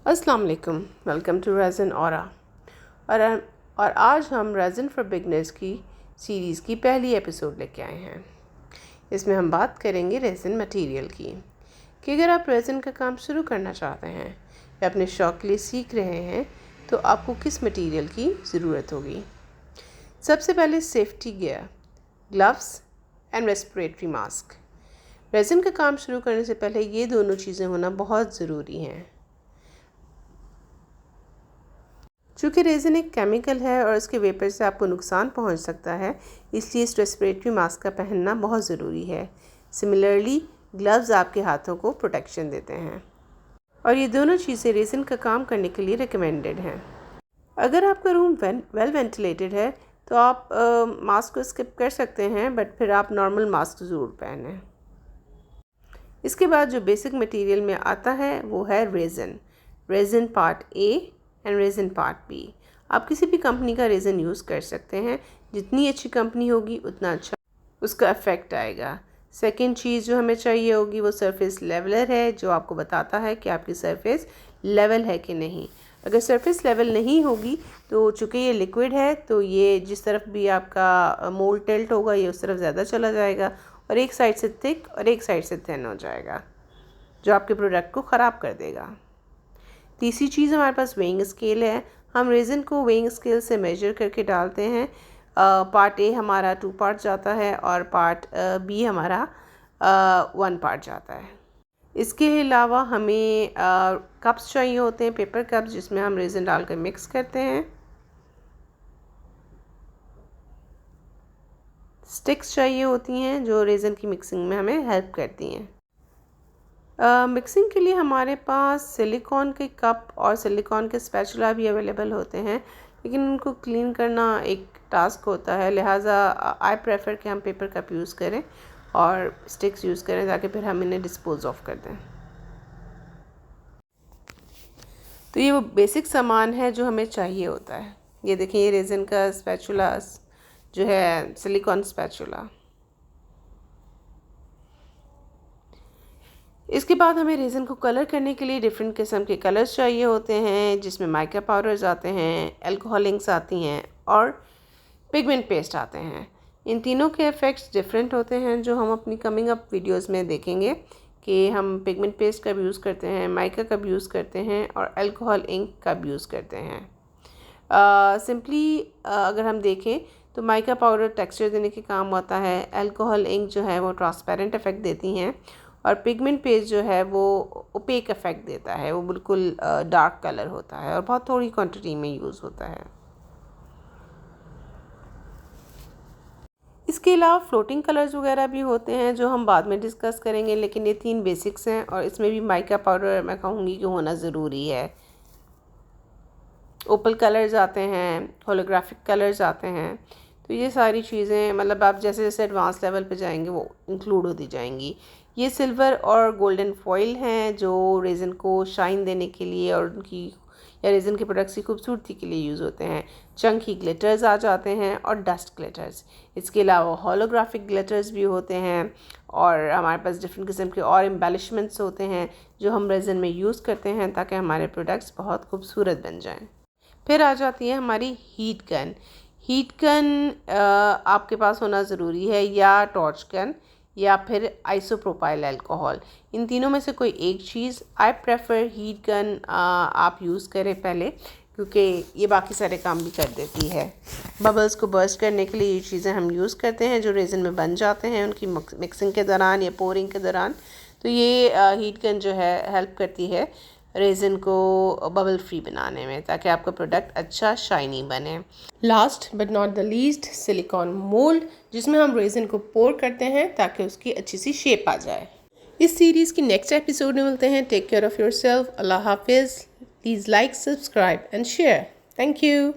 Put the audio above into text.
अस्सलाम वालेकुम, welcome to रेज़न aura. और आज हम रेज़न फॉर बिगनर्स की सीरीज़ की पहली एपिसोड लेके आए हैं। इसमें हम बात करेंगे रेज़न मटेरियल की कि अगर आप रेज़न का काम शुरू करना चाहते हैं या अपने शौक़ के लिए सीख रहे हैं तो आपको किस मटेरियल की ज़रूरत होगी। सबसे पहले safety gear, gloves and respiratory mask. Resin का काम शुरू करने से पहले ये दोनों चीज़ें होना बहुत ज़रूरी हैं। चूँकि रेज़न एक केमिकल है और इसके वेपर से आपको नुकसान पहुंच सकता है, इसलिए इस रेस्पिरेटरी मास्क का पहनना बहुत ज़रूरी है। सिमिलरली ग्लव्स आपके हाथों को प्रोटेक्शन देते हैं और ये दोनों चीज़ें रेज़न का काम करने के लिए रिकमेंडेड हैं। अगर आपका रूम वेल वेंटिलेटेड है तो आप मास्क को स्किप कर सकते हैं, बट फिर आप नॉर्मल मास्क ज़रूर पहनें। इसके बाद जो बेसिक मटेरियल में आता है वो है resin part A and resin part B. आप किसी भी कंपनी का रेज़न यूज़ कर सकते हैं। जितनी अच्छी कंपनी होगी उतना अच्छा उसका इफ़ेक्ट आएगा। सेकंड चीज़ जो हमें चाहिए होगी वो सरफेस लेवलर है, जो आपको बताता है कि आपकी सरफेस लेवल है कि नहीं। अगर सरफेस लेवल नहीं होगी तो चूँकि ये लिक्विड है तो ये जिस तरफ भी आपका मोल्ड टिल्ट होगा ये उस तरफ ज़्यादा चला जाएगा और एक साइड से थिक और एक साइड से थिन हो जाएगा, जो आपके प्रोडक्ट को ख़राब कर देगा। तीसरी चीज़ हमारे पास वेइंग स्केल है। हम रेज़न को वेइंग स्केल से मेजर करके डालते हैं। पार्ट ए हमारा 2 पार्ट जाता है और पार्ट बी हमारा 1 पार्ट जाता है। इसके अलावा हमें कप्स चाहिए होते हैं, पेपर कप्स, जिसमें हम रेज़न डालकर मिक्स करते हैं। स्टिक्स चाहिए होती हैं जो रेज़न की मिक्सिंग में हमें हेल्प करती हैं। मिक्सिंग के लिए हमारे पास सिलिकॉन के कप और सिलिकॉन के स्पैचुला भी अवेलेबल होते हैं, लेकिन उनको क्लीन करना एक टास्क होता है, लिहाजा आई प्रेफर कि हम पेपर कप यूज़ करें और स्टिक्स यूज़ करें ताकि फिर हम इन्हें डिस्पोज ऑफ कर दें। तो ये वो बेसिक सामान है जो हमें चाहिए होता है। ये देखिए, ये रेज़न का स्पैचुला जो है, सिलिकॉन स्पैचुला। इसके बाद हमें रेज़न को कलर करने के लिए डिफरेंट किस्म के कलर्स चाहिए होते हैं, जिसमें माइका पाउडर्स आते हैं, अल्कोहल इंक्स आती हैं और पिगमेंट पेस्ट आते हैं। इन तीनों के इफ़ेक्ट्स डिफरेंट होते हैं, जो हम अपनी कमिंग अप वीडियोस में देखेंगे कि हम पिगमेंट पेस्ट कब यूज़ करते हैं, माइका कब यूज़ करते हैं और अल्कोहल इंक कब यूज़ करते हैं। सिंपली अगर हम देखें तो माइका पाउडर टेक्सचर देने के काम आता है, अल्कोहल इंक जो है वो ट्रांसपेरेंट इफ़ेक्ट देती हैं और पिगमेंट पेस्ट जो है वो ओपेक इफ़ेक्ट देता है, वो बिल्कुल डार्क कलर होता है और बहुत थोड़ी क्वांटिटी में यूज़ होता है। इसके अलावा फ्लोटिंग कलर्स वगैरह भी होते हैं जो हम बाद में डिस्कस करेंगे, लेकिन ये 3 बेसिक्स हैं और इसमें भी माइका पाउडर मैं कहूँगी कि होना ज़रूरी है। ओपल कलर्स आते हैं, होलोग्राफिक कलर्स आते हैं, तो ये सारी चीज़ें मतलब आप जैसे जैसे एडवांस लेवल पे जाएंगे वो इंक्लूड होती जाएंगी। ये सिल्वर और गोल्डन फॉइल हैं जो रेज़न को शाइन देने के लिए और उनकी या रेज़न के प्रोडक्ट्स की खूबसूरती के लिए यूज़ होते हैं। चंकी ग्लिटर्स आ जाते हैं और डस्ट ग्लिटर्स। इसके अलावा होलोग्राफिक ग्लिटर्स भी होते हैं और हमारे पास डिफरेंट किस्म के और एम्बेलिशमेंट्स होते हैं जो हम रेज़न में यूज़ करते हैं ताकि हमारे प्रोडक्ट्स बहुत खूबसूरत बन जाएँ। फिर आ जाती है हमारी हीट गन। हीट गन आपके पास होना ज़रूरी है, या टॉर्च गन या फिर आइसोप्रोपाइल अल्कोहल। इन तीनों में से कोई एक चीज़। आई प्रेफर हीट गन आप यूज़ करें पहले, क्योंकि ये बाकी सारे काम भी कर देती है। बबल्स को बर्स्ट करने के लिए ये चीज़ें हम यूज़ करते हैं जो रेज़न में बन जाते हैं उनकी मिक्सिंग के दौरान या पोरिंग के दौरान। तो ये हीट गन जो है हेल्प करती है रेज़न को बबल फ्री बनाने में, ताकि आपका प्रोडक्ट अच्छा शाइनी बने। Last but not the least, silicone mould, जिसमें हम रेज़न को पोर करते हैं ताकि उसकी अच्छी सी शेप आ जाए। इस सीरीज़ की नेक्स्ट एपिसोड में मिलते हैं। Take care of yourself. Allah हाफिज़। Please like, subscribe and share. Thank you.